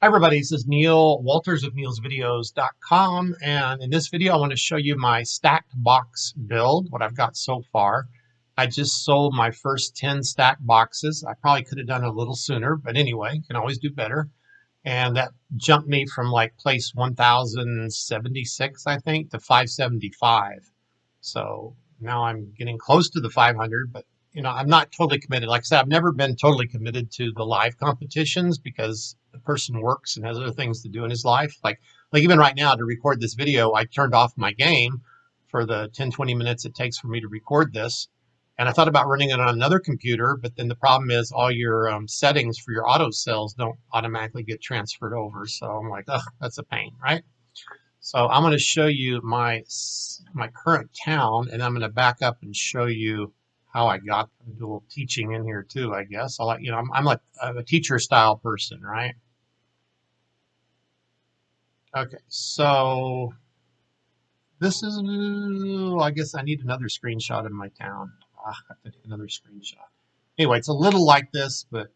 Hi everybody, this is Neil Walters of neilsvideos.com, and in this video I want to show you my stacked box build, what I've got so far. I just sold my first 10 stacked boxes. I probably could have done it a little sooner, but anyway, can always do better. And that jumped me from like place 1076, I think, to 575. So now I'm getting close to the 500, but I'm not totally committed. Like I said, I've never been totally committed to the live competitions because the person works and has other things to do in his life. Like even right now to record this video, I turned off my game for the 10-20 minutes it takes for me to record this. And I thought about running it on another computer, but then the problem is all your settings for your auto sales don't automatically get transferred over. So I'm like, ugh, that's a pain, right? So I'm going to show you my current town, and I'm going to back up and show you how I got to do a little teaching in here too, I guess. I'm a teacher style person, right? Okay, so this is, I guess I need another screenshot of my town. I have to take another screenshot. Anyway, it's a little like this, but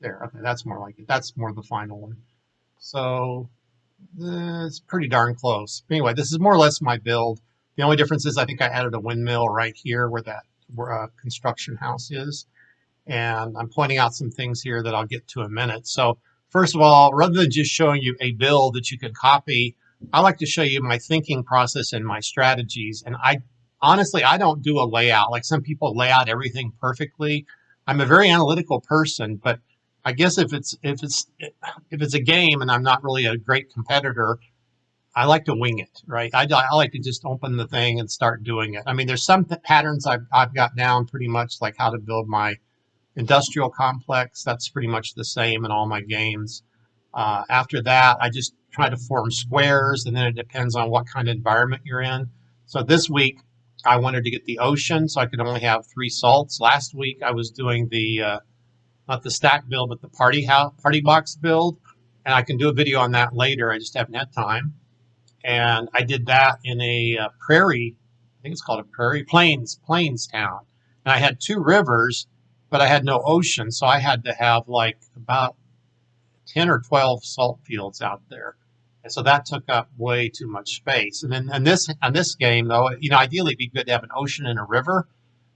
there, okay, that's more like it. That's more the final one. So it's pretty darn close. Anyway, this is more or less my build. The only difference is I think I added a windmill right here where that construction house is. And I'm pointing out some things here that I'll get to in a minute. So first of all, rather than just showing you a build that you can copy, I like to show you my thinking process and my strategies. And honestly, I don't do a layout. Like some people lay out everything perfectly. I'm a very analytical person, but I guess if it's a game and I'm not really a great competitor, I like to wing it, right? I like to just open the thing and start doing it. I mean, there's some patterns I've got down pretty much, like how to build my industrial complex. That's pretty much the same in all my games. After that, I just try to form squares, and then it depends on what kind of environment you're in. So this week, I wanted to get the ocean, so I could only have 3 salts. Last week, I was doing the not the stack build, but the party box build, and I can do a video on that later. I just haven't had time. And I did that in a prairie, I think it's called a prairie plains town. And I had 2 rivers, but I had no ocean, so I had to have like about 10 or 12 salt fields out there. And so that took up way too much space. And then on this game, though, ideally it'd be good to have an ocean and a river,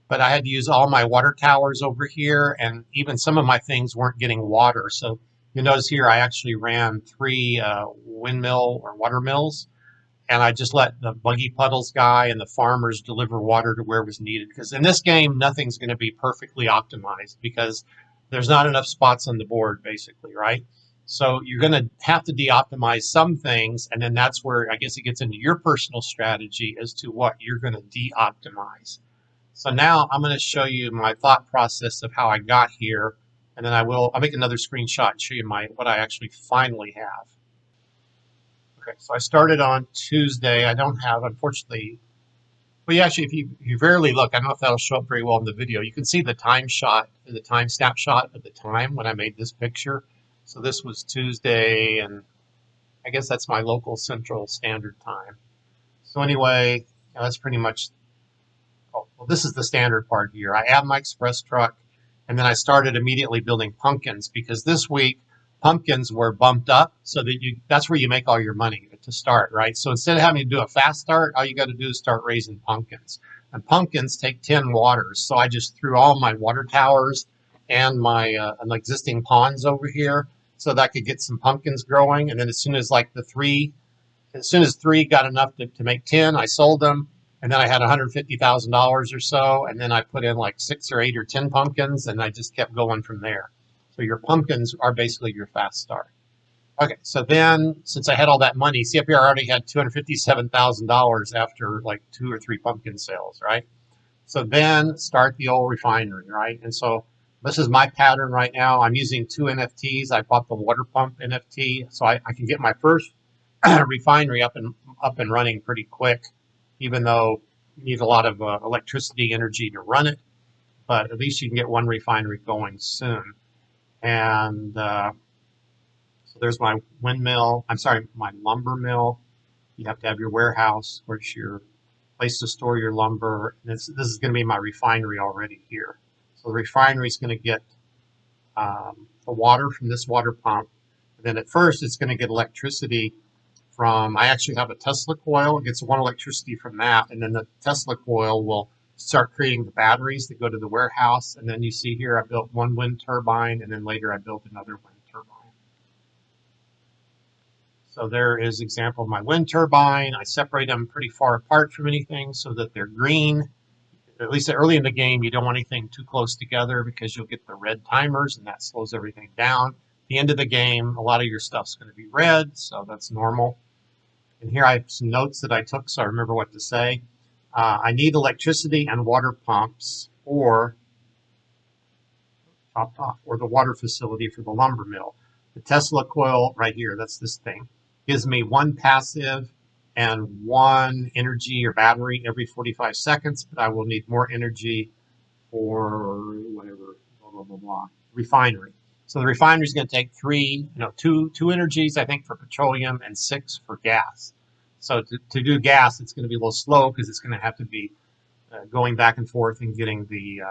but I had to use all my water towers over here, and even some of my things weren't getting water. So you notice here I actually ran 3 windmill or water mills, and I just let the buggy puddles guy and the farmers deliver water to where it was needed. Because in this game, nothing's going to be perfectly optimized because there's not enough spots on the board, basically, right? So you're going to have to de-optimize some things, and then that's where I guess it gets into your personal strategy as to what you're going to de-optimize. So now I'm going to show you my thought process of how I got here, and then I'll make another screenshot and show you what I actually finally have. Okay, so I started on Tuesday. I don't have, unfortunately, well, actually, if you rarely look, I don't know if that'll show up very well in the video. You can see the time snapshot at the time when I made this picture. So this was Tuesday, and I guess that's my local Central Standard Time. So anyway, that's pretty much, oh, well, this is the standard part here. I have my express truck, and then I started immediately building pumpkins because this week pumpkins were bumped up so that that's where you make all your money to start, right? So instead of having to do a fast start, all you got to do is start raising pumpkins. And pumpkins take 10 waters. So I just threw all my water towers and my existing ponds over here so that I could get some pumpkins growing. And then as soon as 3 got enough to make 10, I sold them. And then I had $150,000 or so. And then I put in like 6 or 8 or 10 pumpkins, and I just kept going from there. So your pumpkins are basically your fast start. Okay, so then since I had all that money, see up here I already had $257,000 after like 2 or 3 pumpkin sales, right? So then start the old refinery, right? And so this is my pattern right now. I'm using 2 NFTs. I bought the water pump NFT, so I can get my first refinery up and running pretty quick, even though you need a lot of electricity energy to run it. But at least you can get one refinery going soon. And so there's my windmill, my lumber mill. You have to have your warehouse, where's your place to store your lumber. This is going to be my refinery already here. So the refinery is going to get the water from this water pump. And then at first it's going to get electricity from, I actually have a Tesla coil. It gets one electricity from that. And then the Tesla coil will start creating the batteries that go to the warehouse. And then you see here, I built one wind turbine, and then later I built another wind turbine. So there is an example of my wind turbine. I separate them pretty far apart from anything so that they're green. At least early in the game, you don't want anything too close together because you'll get the red timers and that slows everything down. At the end of the game, a lot of your stuff's going to be red, so that's normal. And here I have some notes that I took so I remember what to say. I need electricity and water pumps or the water facility for the lumber mill. The Tesla coil right here, that's this thing, gives me one passive and one energy or battery every 45 seconds, but I will need more energy for whatever, blah, blah, blah, blah, refinery. So the refinery is going to take two energies, I think, for petroleum and 6 for gas. So to do gas, it's going to be a little slow because it's going to have to be going back and forth and getting the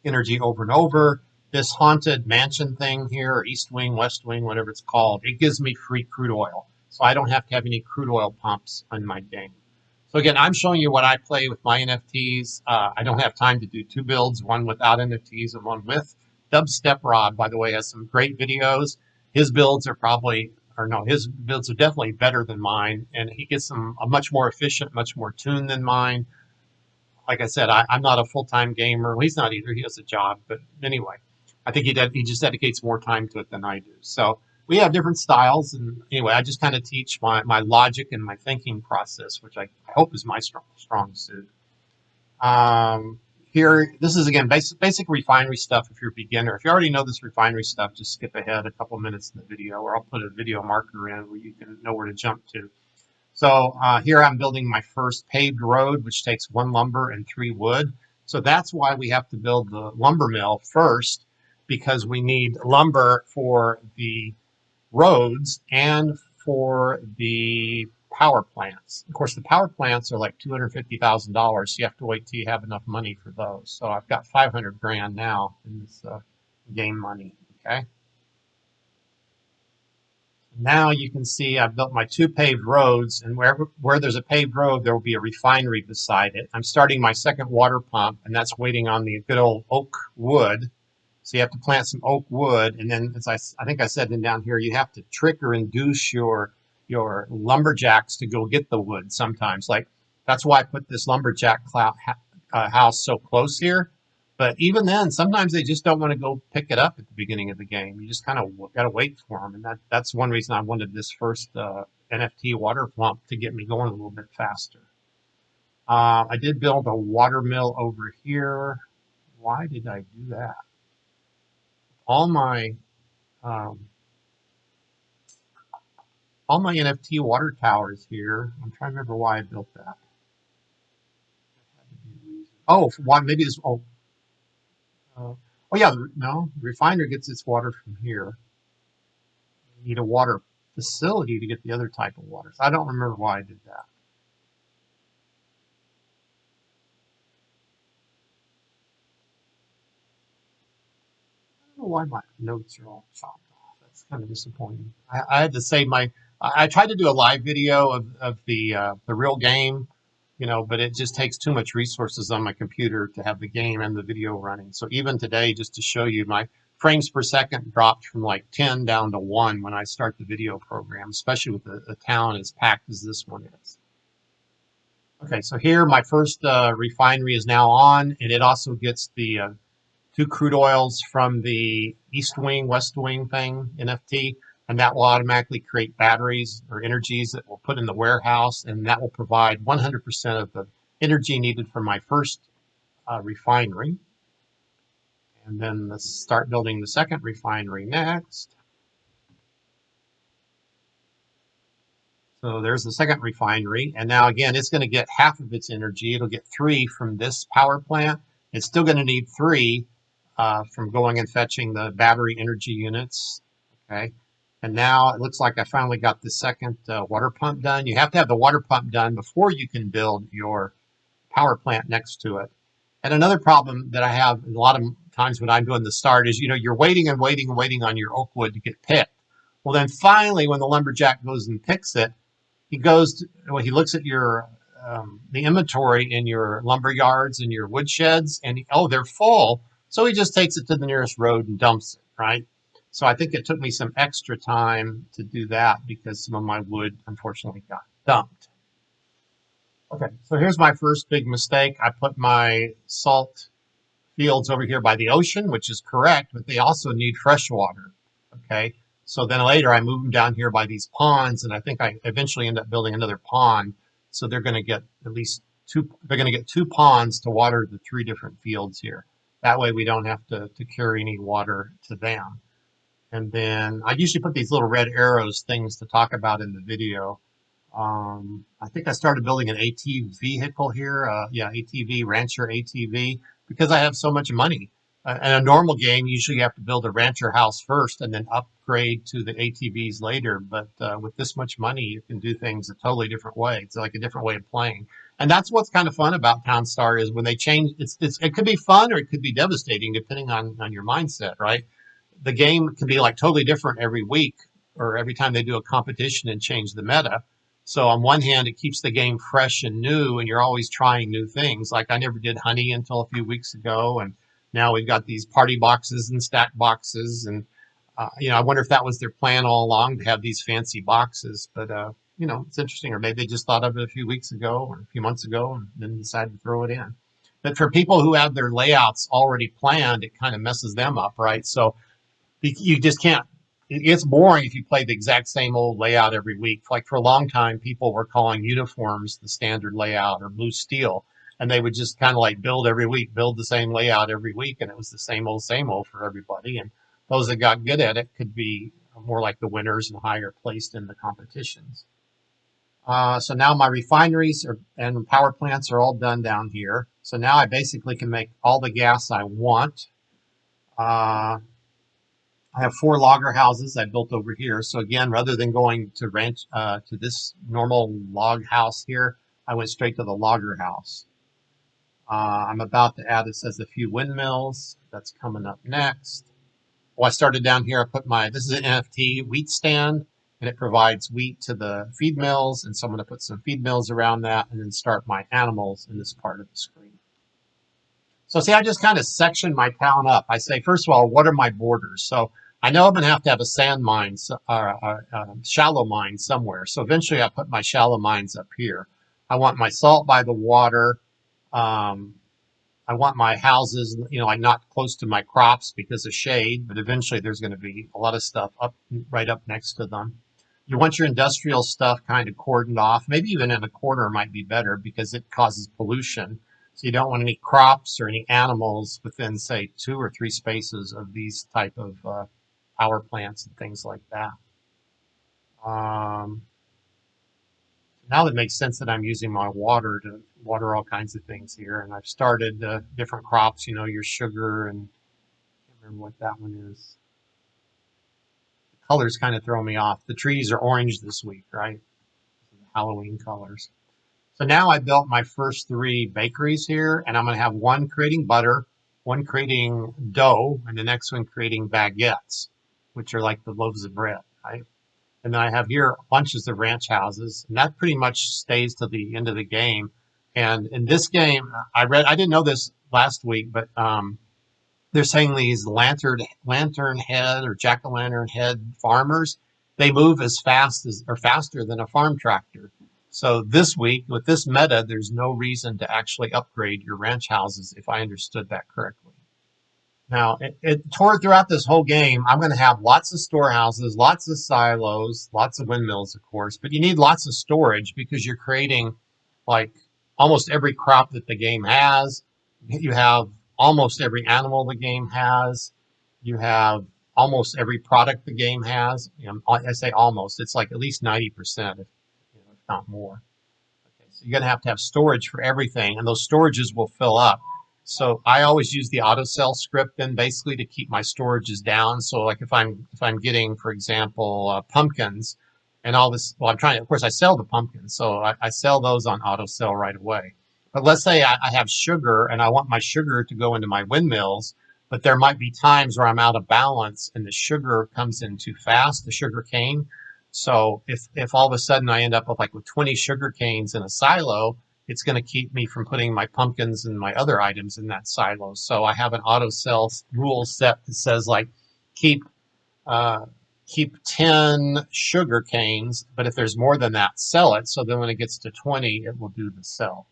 energy over and over. This haunted mansion thing here, or East Wing, West Wing, whatever it's called, it gives me free crude oil. So I don't have to have any crude oil pumps on my game. So again, I'm showing you what I play with my NFTs. I don't have time to do 2 builds, one without NFTs and one with. Dubstep Rob, by the way, has some great videos. His builds are his builds are definitely better than mine, and he gets them a much more efficient, much more tuned than mine. Like I said, I'm not a full-time gamer. Well, he's not either. He has a job, but anyway, I think he just dedicates more time to it than I do. So we have different styles, and anyway, I just kind of teach my logic and my thinking process, which I hope is my strong suit. Here, this is again basic refinery stuff. If you're a beginner, if you already know this refinery stuff, just skip ahead a couple minutes in the video, or I'll put a video marker in where you can know where to jump to. So here I'm building my first paved road, which takes 1 lumber and 3 wood. So that's why we have to build the lumber mill first, because we need lumber for the roads and for the power plants. Of course, the power plants are like $250,000, so you have to wait till you have enough money for those. So I've got 500 grand now in this game money, okay? Now you can see I've built my 2 paved roads, and where there's a paved road, there will be a refinery beside it. I'm starting my second water pump, and that's waiting on the good old oak wood. So you have to plant some oak wood, and then, as I think I said down here, you have to trick or induce your lumberjacks to go get the wood sometimes. Like, that's why I put this lumberjack house so close here. But even then, sometimes they just don't want to go pick it up at the beginning of the game. You just kind of got to wait for them. And that's one reason I wanted this first NFT water pump to get me going a little bit faster. I did build a water mill over here. Why did I do that? All my NFT water towers here. I'm trying to remember why I built that. Oh, why? Maybe this. Oh yeah, no, the refiner gets its water from here. You need a water facility to get the other type of water. So I don't remember why I did that. I don't know why my notes are all chopped off. That's kind of disappointing. I had to save I tried to do a live video of the real game, but it just takes too much resources on my computer to have the game and the video running. So even today, just to show you, my frames per second dropped from like 10 down to 1 when I start the video program, especially with a town as packed as this one is. Okay, so here my first refinery is now on, and it also gets the 2 crude oils from the East Wing, West Wing thing, NFT, and that will automatically create batteries or energies that we'll put in the warehouse, and that will provide 100% of the energy needed for my first refinery. And then let's start building the second refinery next. So there's the second refinery, and now again, it's going to get half of its energy. It'll get 3 from this power plant. It's still going to need 3 from going and fetching the battery energy units. Okay, and now it looks like I finally got the second water pump done. You have to have the water pump done before you can build your power plant next to it. And another problem that I have, a lot of times when I'm doing the start is, you're waiting and waiting and waiting on your oak wood to get picked. Well, then finally, when the lumberjack goes and picks it, he looks at your the inventory in your lumber yards and your wood sheds, and they're full. So he just takes it to the nearest road and dumps it, right? So I think it took me some extra time to do that because some of my wood unfortunately got dumped. Okay, so here's my first big mistake. I put my salt fields over here by the ocean, which is correct, but they also need fresh water. Okay, so then later I moved them down here by these ponds, and I think I eventually end up building another pond. So they're going to get at least two. They're going to get two ponds to water the three different fields here. That way we don't have to carry any water to them. And then I usually put these little red arrows things to talk about in the video. I think I started building an ATV vehicle here. Yeah, ATV, Rancher ATV, because I have so much money. In a normal game, usually you have to build a rancher house first and then upgrade to the ATVs later. But with this much money, you can do things a totally different way. It's like a different way of playing. And that's what's kind of fun about TownStar is when they change, it could be fun or it could be devastating depending on your mindset, right? The game can be like totally different every week or every time they do a competition and change the meta. So on one hand, it keeps the game fresh and new, and you're always trying new things. Like I never did honey until a few weeks ago, and now we've got these party boxes and stack boxes, and I wonder if that was their plan all along to have these fancy boxes. But it's interesting, or maybe they just thought of it a few weeks ago or a few months ago, and then decided to throw it in. But for people who have their layouts already planned, it kind of messes them up, right? So you just can't. It's boring if you play the exact same old layout every week. Like for a long time, people were calling uniforms the standard layout or blue steel, and they would just kind of like build every week, build the same layout every week, and it was the same old for everybody. And those that got good at it could be more like the winners and higher placed in the competitions. So now my refineries and power plants are all done down here. So now I basically can make all the gas I want. I have 4 logger houses I built over here. So again, rather than going to to this normal log house here, I went straight to the logger house. I'm about to add, it says a few windmills. That's coming up next. Well, I started down here. This is an NFT wheat stand, and it provides wheat to the feed mills. And so I'm going to put some feed mills around that and then start my animals in this part of the screen. So see, I just kind of section my town up. I say, first of all, what are my borders? So I know I'm going to have a sand mine, shallow mine somewhere. So eventually I put my shallow mines up here. I want my salt by the water. I want my houses, like not close to my crops because of shade, but eventually there's going to be a lot of stuff right up next to them. You want your industrial stuff kind of cordoned off. Maybe even in a corner might be better because it causes pollution. So you don't want any crops or any animals within, say, 2 or 3 spaces of these type of power plants and things like that. Now it makes sense that I'm using my water to water all kinds of things here. And I've started different crops, your sugar, and I can't remember what that one is. The colors kind of throw me off. The trees are orange this week, right? Halloween colors. So now I built my first 3 bakeries here, and I'm going to have one creating butter, one creating dough, and the next one creating baguettes, which are like the loaves of bread, right? And then I have here bunches of ranch houses, and that pretty much stays to the end of the game. And in this game, I didn't know this last week, but they're saying these lantern head or jack-o'-lantern head farmers, they move as fast as or faster than a farm tractor. So this week, with this meta, there's no reason to actually upgrade your ranch houses, if I understood that correctly. Now, throughout this whole game, I'm going to have lots of storehouses, lots of silos, lots of windmills, of course, but you need lots of storage because you're creating like almost every crop that the game has. You have almost every animal the game has. You have almost every product the game has. I say almost. It's like at least 90%, if not more. Okay, so you're going to have storage for everything, and those storages will fill up. So I always use the auto sell script then basically to keep my storages down. So like if I'm getting, for example, pumpkins and all this, well, of course I sell the pumpkins, so I sell those on auto sell right away. But let's say I have sugar and I want my sugar to go into my windmills, but there might be times where I'm out of balance and the sugar comes in too fast, the sugar cane. So if all of a sudden I end up with 20 sugar canes in a silo, it's going to keep me from putting my pumpkins and my other items in that silo. So I have an auto sell rule set that says keep uh, keep 10 sugar canes, but if there's more than that, sell it. So then when it gets to 20, it will do the sell.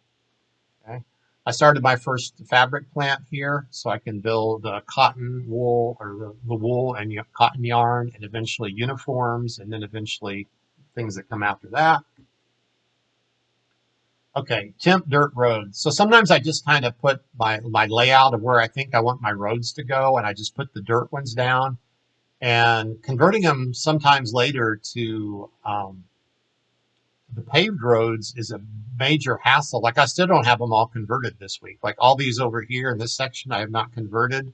Okay. I started my first fabric plant here, so I can build cotton wool or the wool and cotton yarn, and eventually uniforms, and then eventually things that come after that. Okay, temp dirt roads. So sometimes I just kind of put my layout of where I think I want my roads to go, and I just put the dirt ones down. And converting them sometimes later to the paved roads is a major hassle. Like I still don't have them all converted this week. Like all these over here in this section I have not converted,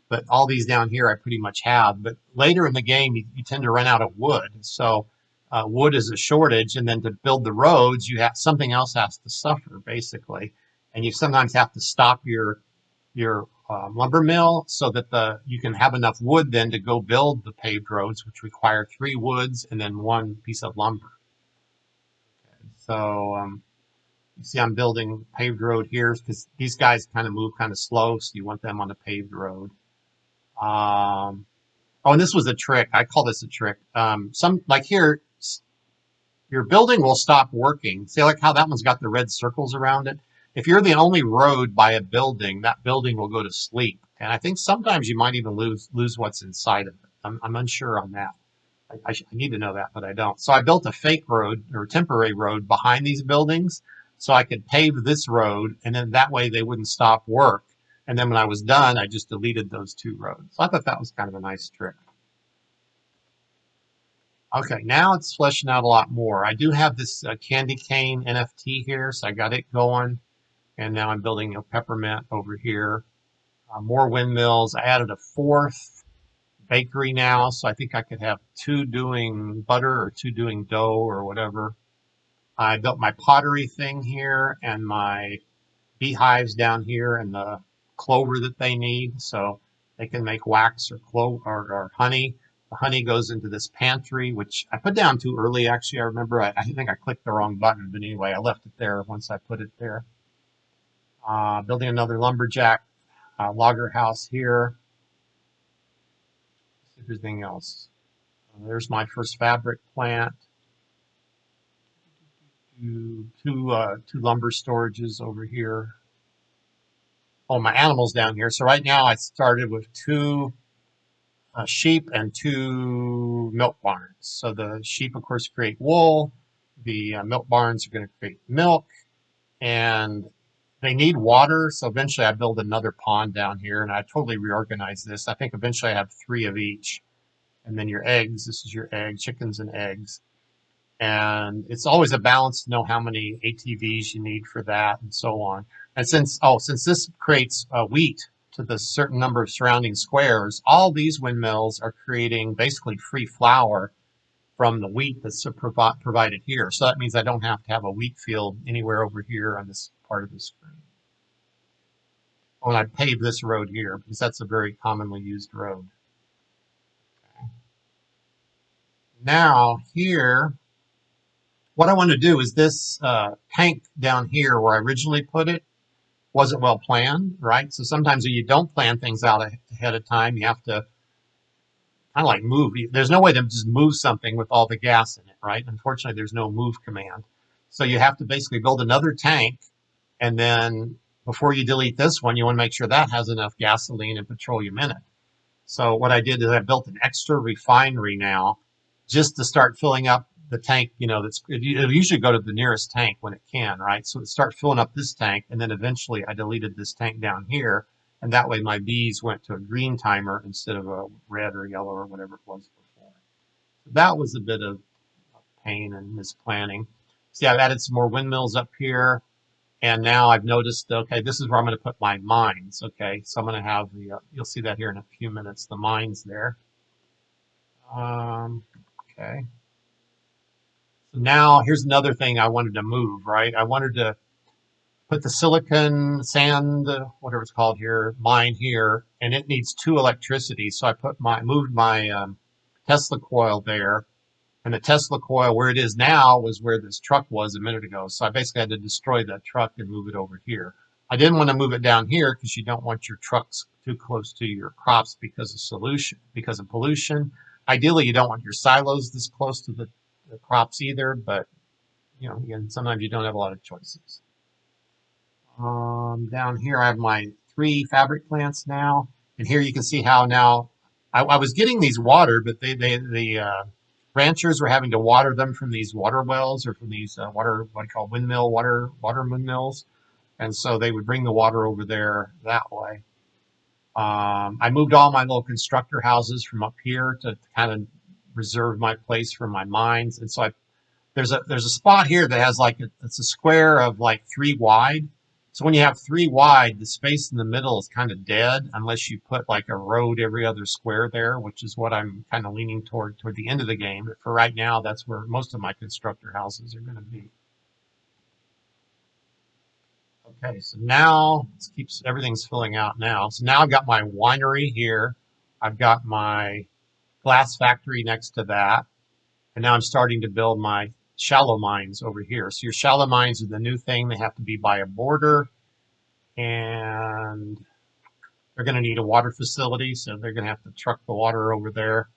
but all these down here I pretty much have. But later in the game you tend to run out of wood. So wood is a shortage, and then to build the roads you have something else has to suffer basically. And you sometimes have to stop your lumber mill so that you can have enough wood then to go build the paved roads, which require 3 woods and then 1 piece of lumber. So you see I'm building paved road here because these guys kind of move kind of slow, so you want them on a paved road. Oh, and this was a trick. I call this a trick. Like here, your building will stop working. See like how that one's got the red circles around it? If you're the only road by a building, that building will go to sleep. And I think sometimes you might even lose what's inside of it. I'm unsure on that. I need to know that, but I don't. So I built a fake road or temporary road behind these buildings so I could pave this road, and then that way they wouldn't stop work. And then when I was done, I just deleted those 2 roads. So I thought that was kind of a nice trick. Okay, now it's fleshing out a lot more. I do have this candy cane NFT here, so I got it going. And now I'm building a peppermint over here. More windmills. I added a 4th bakery now, so I think I could have 2 doing butter or 2 doing dough or whatever. I built my pottery thing here and my beehives down here and the clover that they need, so they can make wax or or honey. The honey goes into this pantry, which I put down too early. Actually, I remember I think I clicked the wrong button, but anyway, I left it there once I put it there. Building another lumberjack logger house here. Let's see if there's anything else. There's my first fabric plant. Two lumber storages over here. Oh, my animals down here. So right now I started with 2 sheep and 2 milk barns. So the sheep, of course, create wool. The milk barns are going to create milk, and they need water. So eventually I build another pond down here, and I totally reorganized this. I think eventually I have 3 of each. And then your eggs. This is your egg, chickens and eggs. And it's always a balance to know how many ATVs you need for that and so on. And since this creates wheat to the certain number of surrounding squares, all these windmills are creating basically free flour from the wheat that's provided here. So that means I don't have to have a wheat field anywhere over here on this part of the screen. When I pave this road here, because that's a very commonly used road. Okay. Now here, what I want to do is this tank down here where I originally put it wasn't well planned, right? So sometimes when you don't plan things out ahead of time, you have to kind of like move. There's no way to just move something with all the gas in it, right? Unfortunately, there's no move command. So you have to basically build another tank, and then before you delete this one, you want to make sure that has enough gasoline and petroleum in it. So what I did is I built an extra refinery now just to start filling up the tank, it'll usually go to the nearest tank when it can, right? So it starts filling up this tank, and then eventually I deleted this tank down here, and that way my bees went to a green timer instead of a red or yellow or whatever it was before. So that was a bit of pain and misplanning. See, I've added some more windmills up here, and now I've noticed, okay, this is where I'm going to put my mines, okay? So I'm going to have you'll see that here in a few minutes, the mines there. Okay. So now here's another thing I wanted to move, right? I wanted to put the silicon sand, whatever it's called here, mine here, and it needs 2 electricity. So I moved my Tesla coil there, and the Tesla coil where it is now was where this truck was a minute ago. So I basically had to destroy that truck and move it over here. I didn't want to move it down here because you don't want your trucks too close to your crops because of pollution. Ideally, you don't want your silos this close to the crops either, but again, sometimes you don't have a lot of choices. Down here, I have my 3 fabric plants now, and here you can see how now I was getting these water, but the ranchers were having to water them from these water wells or from these what I call water windmills, and so they would bring the water over there that way. I moved all my little constructor houses from up here to kind of reserve my place for my mines, and so there's a spot here that has it's a square of like 3 wide. So when you have 3 wide, the space in the middle is kind of dead unless you put like a road every other square there, which is what I'm kind of leaning toward the end of the game. But for right now, that's where most of my constructor houses are going to be. Okay, so now everything's filling out now. So now I've got my winery here. I've got my glass factory next to that. And now I'm starting to build my shallow mines over here. So your shallow mines are the new thing. They have to be by a border, and they're going to need a water facility, so they're going to have to truck the water over there.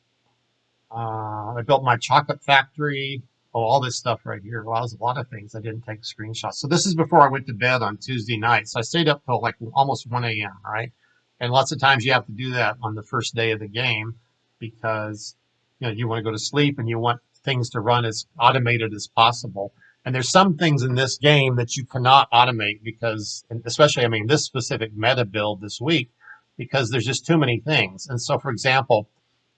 I built my chocolate factory. Oh, all this stuff right here. Well, there's a lot of things I didn't take screenshots. So this is before I went to bed on Tuesday night. So I stayed up till like almost 1 a.m., right? And lots of times you have to do that on the first day of the game because you want to go to sleep and you want things to run as automated as possible. And there's some things in this game that you cannot automate because, especially, I mean, this specific meta build this week, because there's just too many things. And so, for example,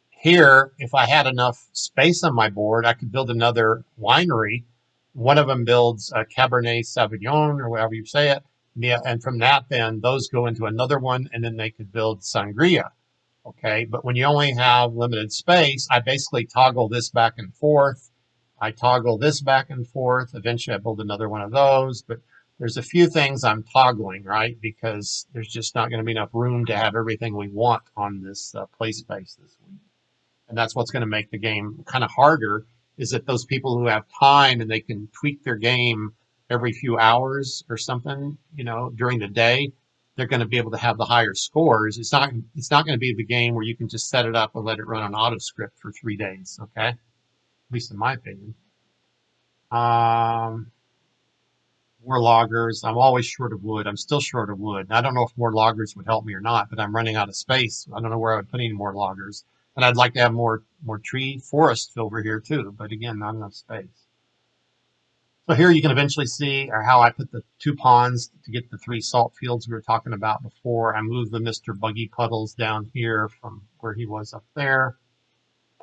here, if I had enough space on my board, I could build another winery. One of them builds a Cabernet Sauvignon or whatever you say it. Yeah, and from that, then those go into another one, and then they could build sangria. Okay, but when you only have limited space, I basically toggle this back and forth. I toggle this back and forth. Eventually, I build another one of those. But there's a few things I'm toggling, right? Because there's just not going to be enough room to have everything we want on this play space this week. And that's what's going to make the game kind of harder, is that those people who have time and they can tweak their game every few hours or something, during the day, they're going to be able to have the higher scores. It's not going to be the game where you can just set it up and let it run on auto script for 3 days, okay? At least in my opinion. More loggers. I'm always short of wood. I'm still short of wood. I don't know if more loggers would help me or not, but I'm running out of space. I don't know where I would put any more loggers. And I'd like to have more tree forest over here too, but again, not enough space. So here you can eventually see how I put the 2 ponds to get the 3 salt fields we were talking about before. I moved the Mr. Buggy Puddles down here from where he was up there.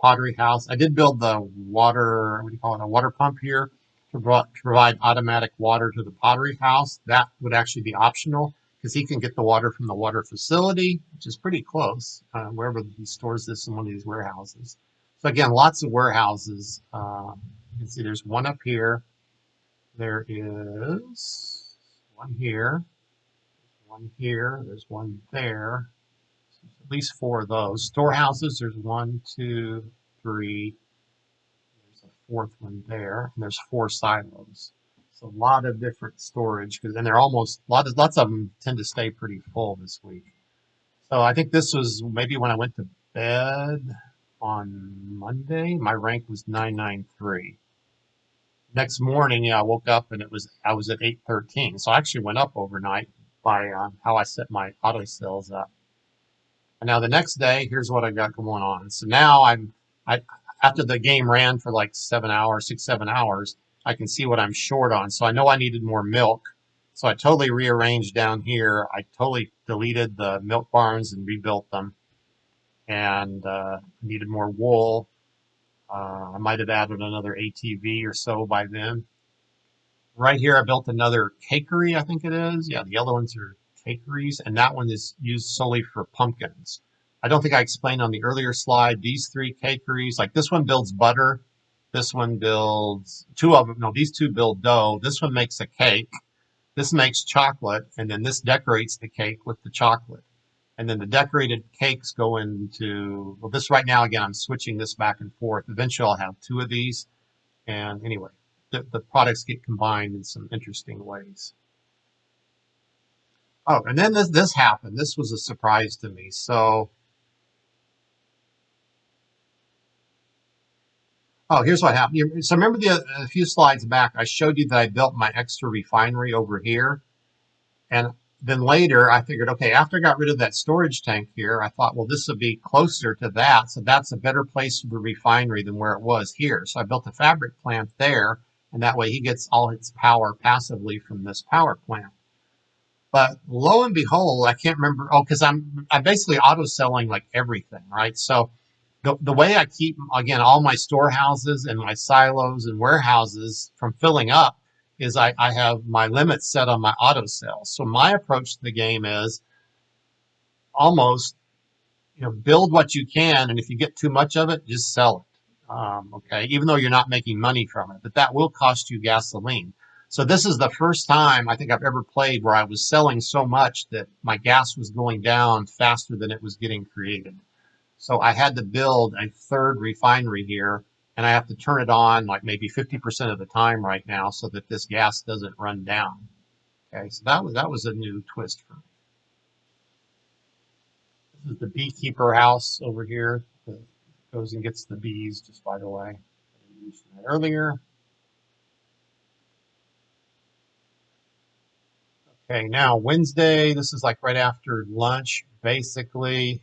Pottery house. I did build the water, what do you call it, a water pump here to provide automatic water to the pottery house. That would actually be optional because he can get the water from the water facility, which is pretty close, wherever he stores this in one of these warehouses. So again, lots of warehouses. You can see there's one up here. There is one here, one here, there's one there. At least 4 of those. Storehouses, there's 1, 2, 3. There's a 4th one there, and there's 4 silos. So a lot of different storage, and they're lots of them tend to stay pretty full this week. So I think this was maybe when I went to bed on Monday. My rank was 993. Next morning, I woke up and I was at 813. So I actually went up overnight by how I set my auto cells up. And now the next day, here's what I got going on. So now after the game ran for like 7 hours, 6, 7 hours, I can see what I'm short on. So I know I needed more milk. So I totally rearranged down here. I totally deleted the milk barns and rebuilt them. And needed more wool. I might have added another ATV or so by then. Right here, I built another cakery, I think it is. Yeah, the yellow ones are cakeries, and that one is used solely for pumpkins. I don't think I explained on the earlier slide, these 3 cakeries, like this one builds butter. This one builds, 2 of them, no, these 2 build dough. This one makes a cake. This makes chocolate, and then this decorates the cake with the chocolate. And then the decorated cakes go into, well, this right now, again, I'm switching this back and forth. Eventually I'll have two of these. And anyway, the products get combined in some interesting ways. Oh, and then this happened. This was a surprise to me. So, oh, here's what happened. So remember a few slides back, I showed you that I built my extra refinery over here. And then later I figured, okay, after I got rid of that storage tank here, I thought, well, this would be closer to that. So that's a better place for the refinery than where it was here. So I built a fabric plant there. And that way he gets all its power passively from this power plant. But lo and behold, I can't remember. Oh, because I'm basically auto selling like everything, right? So the way I keep, again, all my storehouses and my silos and warehouses from filling up is I have my limits set on my auto sales. So my approach to the game is almost, build what you can, and if you get too much of it, just sell it. Okay, even though you're not making money from it, but that will cost you gasoline. So this is the first time I think I've ever played where I was selling so much that my gas was going down faster than it was getting created. So I had to build a third refinery here, and I have to turn it on like maybe 50% of the time right now so that this gas doesn't run down. Okay, so that was a new twist for me. This is the beekeeper house over here that goes and gets the bees, just by the way. I mentioned that earlier. Okay, now Wednesday, this is like right after lunch. Basically,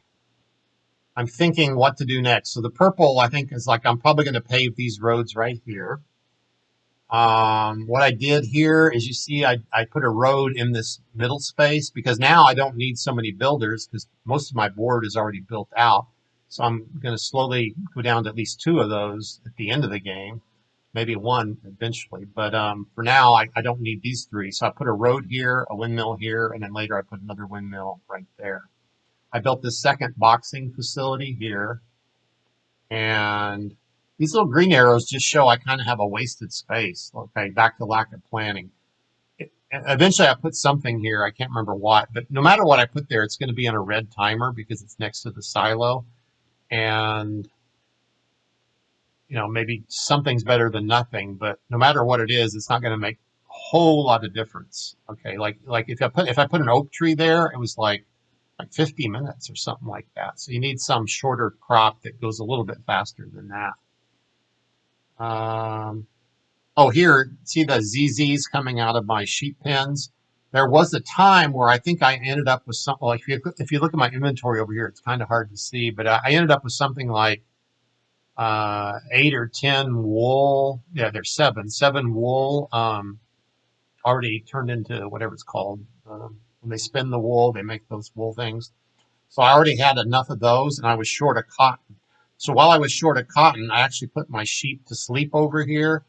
I'm thinking what to do next. So the purple, I think, is like I'm probably going to pave these roads right here. What I did here is you see I put a road in this middle space because now I don't need so many builders because most of my board is already built out. So I'm going to slowly go down to at least two of those at the end of the game, maybe one eventually. But for now, I don't need these three. So I put a road here, a windmill here, and then later I put another windmill right there. I built this second boxing facility here. And these little green arrows just show I kind of have a wasted space. Okay, back to lack of planning. Eventually, I put something here. I can't remember what, but no matter what I put there, it's going to be on a red timer because it's next to the silo. And, maybe something's better than nothing, but no matter what it is, it's not going to make a whole lot of difference. Okay, like if I put an oak tree there, it was like 50 minutes or something like that. So you need some shorter crop that goes a little bit faster than that. Oh, here, see the ZZs coming out of my sheep pens? There was a time where I think I ended up with something like, if you look at my inventory over here, it's kind of hard to see, but I ended up with something like 8 or 10 wool. Yeah, there's seven wool already turned into whatever it's called. When they spin the wool, they make those wool things. So I already had enough of those, and I was short of cotton. So while I was short of cotton, I actually put my sheep to sleep over here,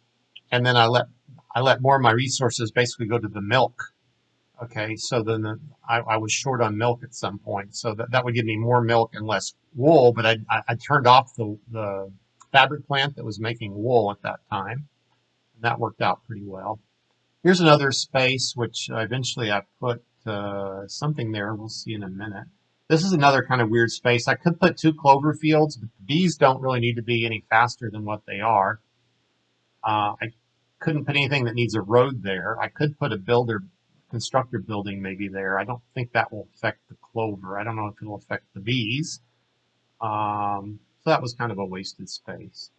and then I let more of my resources basically go to the milk. Okay, so then I was short on milk at some point, so that would give me more milk and less wool. But I turned off the fabric plant that was making wool at that time, and that worked out pretty well. Here's another space which eventually I put something there. We'll see in a minute. This is another kind of weird space. I could put two clover fields, but the bees don't really need to be any faster than what they are. I couldn't put anything that needs a road there. I could put a constructor building maybe there. I don't think that will affect the clover. I don't know if it'll affect the bees. So that was kind of a wasted space.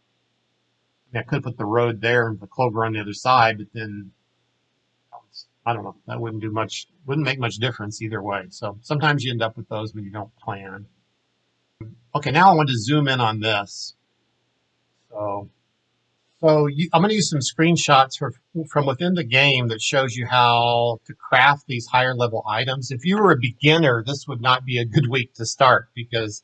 I could put the road there and the clover on the other side, but then I don't know. That wouldn't make much difference either way. So sometimes you end up with those when you don't plan. Okay, now I want to zoom in on this. I'm going to use some screenshots from within the game that shows you how to craft these higher level items. If you were a beginner, this would not be a good week to start because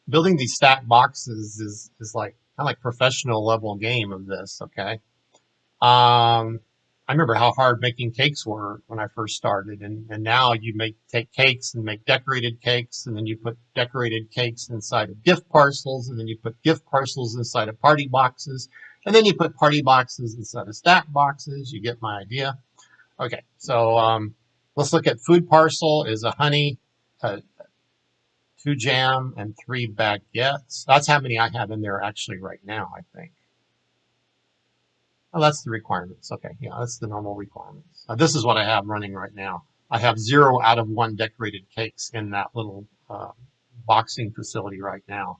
building these stack boxes is like kind of like professional level game of this. Okay. I remember how hard making cakes were when I first started, and now you take cakes and make decorated cakes, and then you put decorated cakes inside of gift parcels, and then you put gift parcels inside of party boxes, and then you put party boxes inside of stack boxes. You get my idea. Okay, so let's look at food parcel is a honey, 2 jam, and 3 baguettes. That's how many I have in there actually right now, I think. Oh, that's the requirements. Okay, yeah, that's the normal requirements. This is what I have running right now. I have 0 out of 1 decorated cakes in that little boxing facility right now.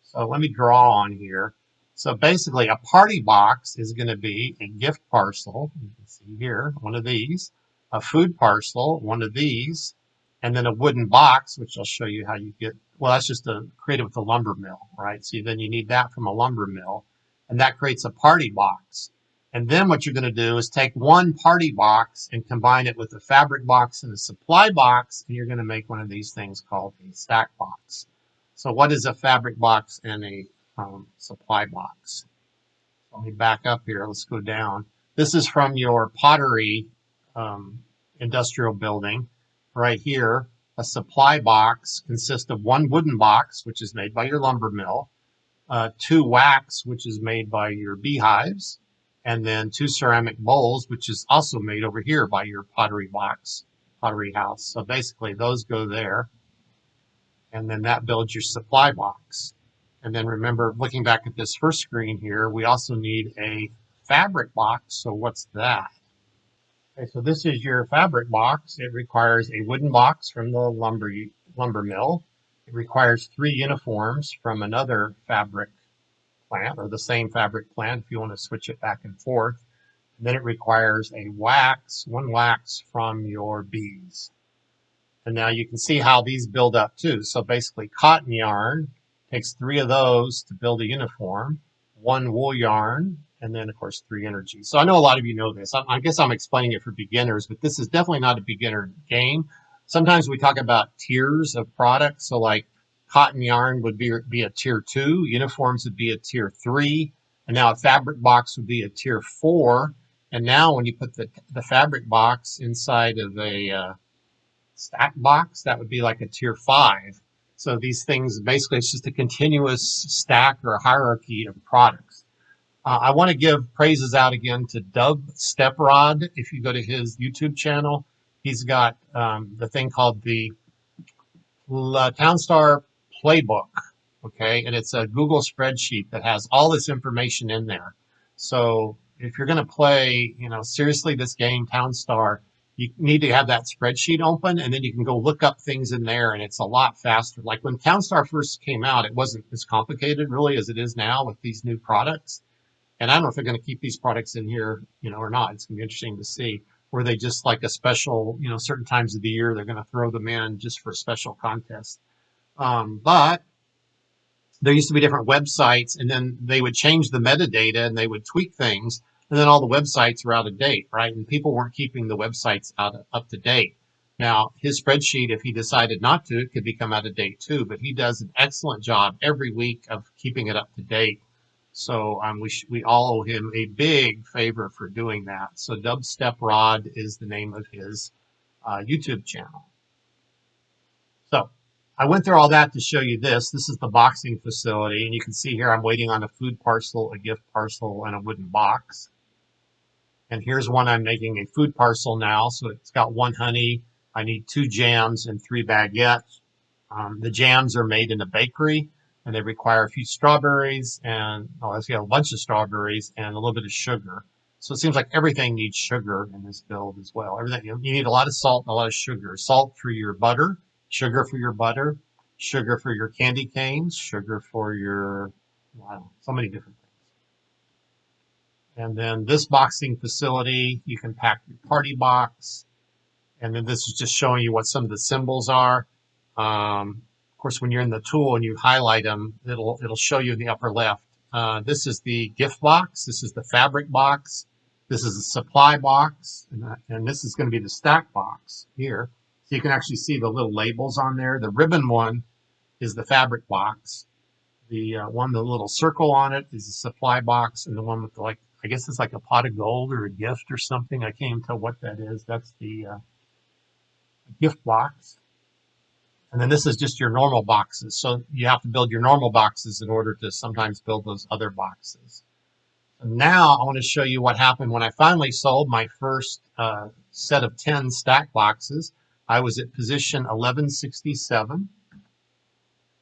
So let me draw on here. So basically, a party box is going to be a gift parcel. You can see here, one of these, a food parcel, one of these, and then a wooden box, which I'll show you how you get. Well, that's just created with a lumber mill, right? So then you need that from a lumber mill, and that creates a party box. And then what you're going to do is take one party box and combine it with a fabric box and a supply box, and you're going to make one of these things called a stack box. So what is a fabric box and a supply box? Let me back up here. Let's go down. This is from your pottery um, industrial building. Right here, a supply box consists of 1 wooden box, which is made by your lumber mill, 2 wax, which is made by your beehives, and then 2 ceramic bowls, which is also made over here by your pottery house. So basically, those go there, and then that builds your supply box. And then remember, looking back at this first screen here, we also need a fabric box. So what's that? Okay, so this is your fabric box. It requires a wooden box from the lumber mill. It requires 3 uniforms from another fabric plant, or the same fabric plant if you want to switch it back and forth. And then it requires a wax, 1 wax from your bees. And now you can see how these build up too. So basically cotton yarn takes 3 of those to build a uniform, 1 wool yarn, and then of course 3 energy. So I know a lot of you know this. I guess I'm explaining it for beginners, but this is definitely not a beginner game. Sometimes we talk about tiers of products. So like cotton yarn would be a tier 2, uniforms would be a tier 3, and now a fabric box would be a tier 4. And now when you put the fabric box inside of a stack box, that would be like a tier 5. So these things, basically, it's just a continuous stack or a hierarchy of products. I want to give praises out again to Dub Steprod. If you go to his YouTube channel, he's got the thing called the TownStar Playbook, okay? And it's a Google spreadsheet that has all this information in there. So if you're going to play, seriously this game, TownStar, you need to have that spreadsheet open, and then you can go look up things in there, and it's a lot faster. Like when TownStar first came out, it wasn't as complicated really as it is now with these new products. And I don't know if they're going to keep these products in here, or not. It's going to be interesting to see. Were they just like a special, certain times of the year, they're going to throw them in just for special contests. But there used to be different websites, and then they would change the metadata and they would tweak things, and then all the websites were out of date, right? And people weren't keeping the websites up to date. Now, his spreadsheet, if he decided not to, it could become out of date too, but he does an excellent job every week of keeping it up to date. So we all owe him a big favor for doing that. So Dubstep is the name of his YouTube channel. So I went through all that to show you this. This is the boxing facility, and you can see here I'm waiting on a food parcel, a gift parcel, and a wooden box. And here's one I'm making a food parcel now. So it's got 1 honey. I need 2 jams and 3 baguettes. The jams are made in a bakery, and they require a few strawberries and let's get a bunch of strawberries and a little bit of sugar. So it seems like everything needs sugar in this build as well. Everything, you need a lot of salt and a lot of sugar. Salt for your butter, sugar for your butter, sugar for your candy canes, sugar for your, so many different things. And then this boxing facility, you can pack your party box. And then this is just showing you what some of the symbols are. Of course, when you're in the tool and you highlight them, it'll show you in the upper left. This is the gift box. This is the fabric box. This is the supply box. And this is going to be the stack box here. So you can actually see the little labels on there. The ribbon one is the fabric box. The one with the little circle on it is the supply box. And the one with the, I guess it's like a pot of gold or a gift or something. I can't even tell what that is. That's the gift box. And then this is just your normal boxes. So you have to build your normal boxes in order to sometimes build those other boxes. Now I want to show you what happened when I finally sold my first set of 10 stack boxes. I was at position 1167,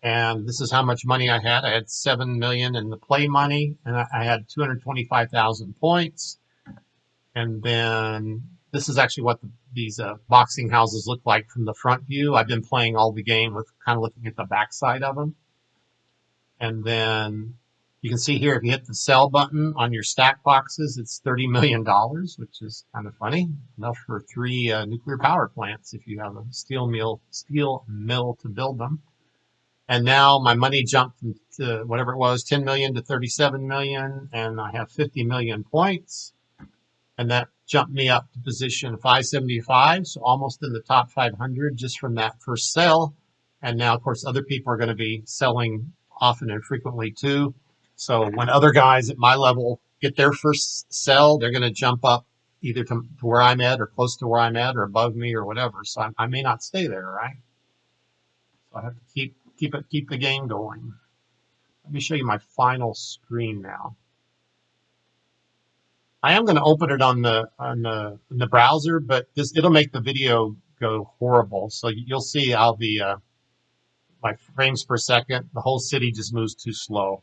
and this is how much money I had. I had 7 million in the play money, and I had 225,000 points. And then this is actually what these boxing houses look like from the front view. I've been playing all the game with kind of looking at the backside of them. And then you can see here, if you hit the sell button on your stack boxes, it's $30 million, which is kind of funny. Enough for 3 nuclear power plants if you have a steel mill to build them. And now my money jumped to whatever it was, 10 million to 37 million, and I have 50 million points. And that jumped me up to position 575, so almost in the top 500 just from that first sell. And now, of course, other people are going to be selling often and frequently too. So when other guys at my level get their first sell, they're going to jump up either to where I'm at or close to where I'm at or above me or whatever. So I may not stay there, right? So I have to keep the game going. Let me show you my final screen now. I am going to open it on the browser, but it'll make the video go horrible. So you'll see how the my frames per second, the whole city just moves too slow.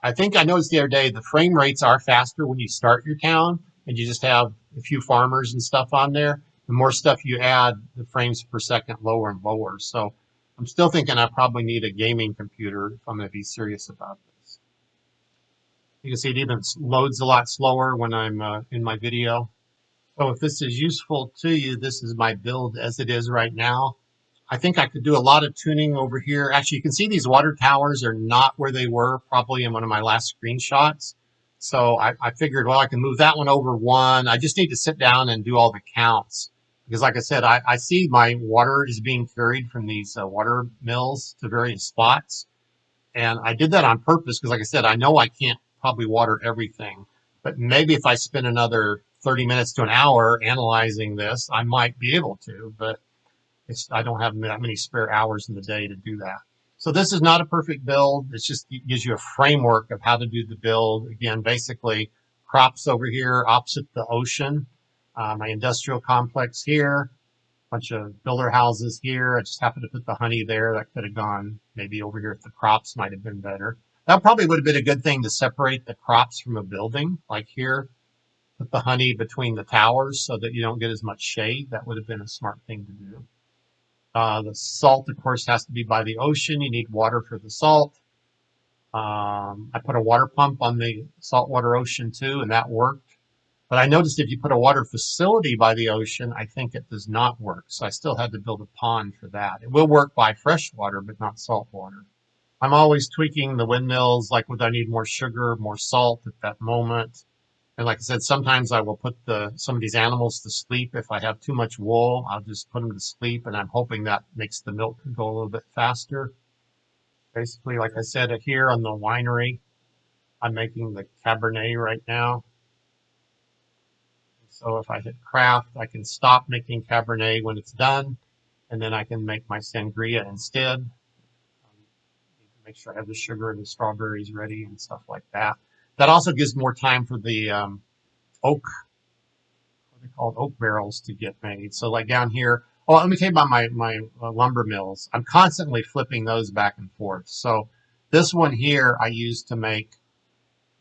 I think I noticed the other day the frame rates are faster when you start your town and you just have a few farmers and stuff on there. The more stuff you add, the frames per second lower and lower. So I'm still thinking I probably need a gaming computer if I'm going to be serious about this. You can see it even loads a lot slower when I'm in my video. So if this is useful to you, this is my build as it is right now. I think I could do a lot of tuning over here. Actually, you can see these water towers are not where they were probably in one of my last screenshots. So I figured, well, I can move that one over 1. I just need to sit down and do all the counts. Because like I said, I see my water is being carried from these water mills to various spots. And I did that on purpose because, like I said, I know I can't probably water everything. But maybe if I spend another 30 minutes to an hour analyzing this, I might be able to. But I don't have that many spare hours in the day to do that. So this is not a perfect build. It just gives you a framework of how to do the build. Again, basically crops over here opposite the ocean, my industrial complex here, bunch of builder houses here. I just happened to put the honey there. That could have gone maybe over here if the crops might have been better. That probably would have been a good thing to separate the crops from a building, like here. Put the honey between the towers so that you don't get as much shade. That would have been a smart thing to do. The salt, of course, has to be by the ocean. You need water for the salt. I put a water pump on the saltwater ocean too, and that worked. But I noticed if you put a water facility by the ocean, I think it does not work. So I still had to build a pond for that. It will work by fresh water, but not salt water. I'm always tweaking the windmills, like would I need more sugar, more salt at that moment. And like I said, sometimes I will put some of these animals to sleep. If I have too much wool, I'll just put them to sleep, and I'm hoping that makes the milk go a little bit faster. Basically, like I said, here on the winery, I'm making the Cabernet right now. So if I hit craft, I can stop making Cabernet when it's done, and then I can make my sangria instead. Make sure I have the sugar and the strawberries ready and stuff like that. That also gives more time for the oak, what are they called, oak barrels to get made. So like down here, oh, let me tell you about my lumber mills. I'm constantly flipping those back and forth. So this one here I use to make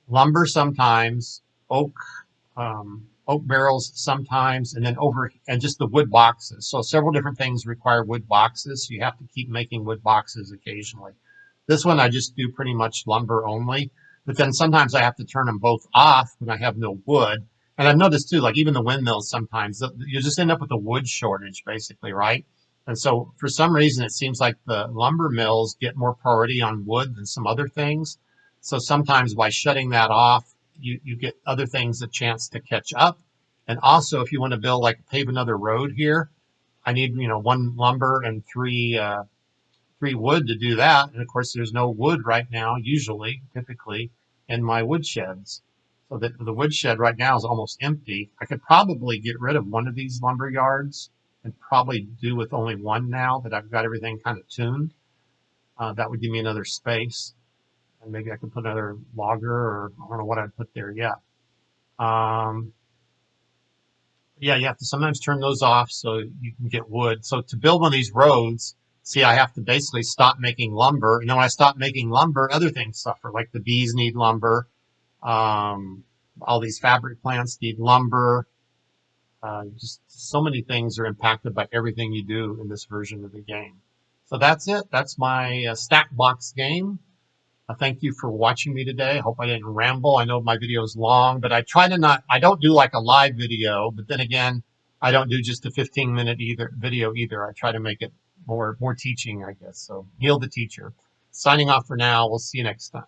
lumber sometimes, oak barrels sometimes, and then and just the wood boxes. So several different things require wood boxes. So you have to keep making wood boxes occasionally. This one I just do pretty much lumber only, but then sometimes I have to turn them both off when I have no wood. And I've noticed too, like even the windmills sometimes, you just end up with a wood shortage basically, right? And so for some reason, it seems like the lumber mills get more priority on wood than some other things. So sometimes by shutting that off, you get other things a chance to catch up. And also, if you want to build like pave another road here, I need 1 lumber and 3 wood to do that. And of course, there's no wood right now, typically, in my woodsheds. So that the woodshed right now is almost empty. I could probably get rid of one of these lumber yards and probably do with only one now that I've got everything kind of tuned. That would give me another space. And maybe I could put another logger, or I don't know what I'd put there yet. Um, yeah, you have to sometimes turn those off so you can get wood. So to build one of these roads, see, I have to basically stop making lumber. And then when I stop making lumber, other things suffer, like the bees need lumber. Um, all these fabric plants need lumber. Just so many things are impacted by everything you do in this version of the game. So that's it. That's my stack box game. Thank you for watching me today. I hope I didn't ramble. I know my video is long, but I try to not, I don't do like a live video, but then again, I don't do just a 15-minute video either. I try to make it more teaching, I guess. So Neil the teacher. Signing off for now. We'll see you next time.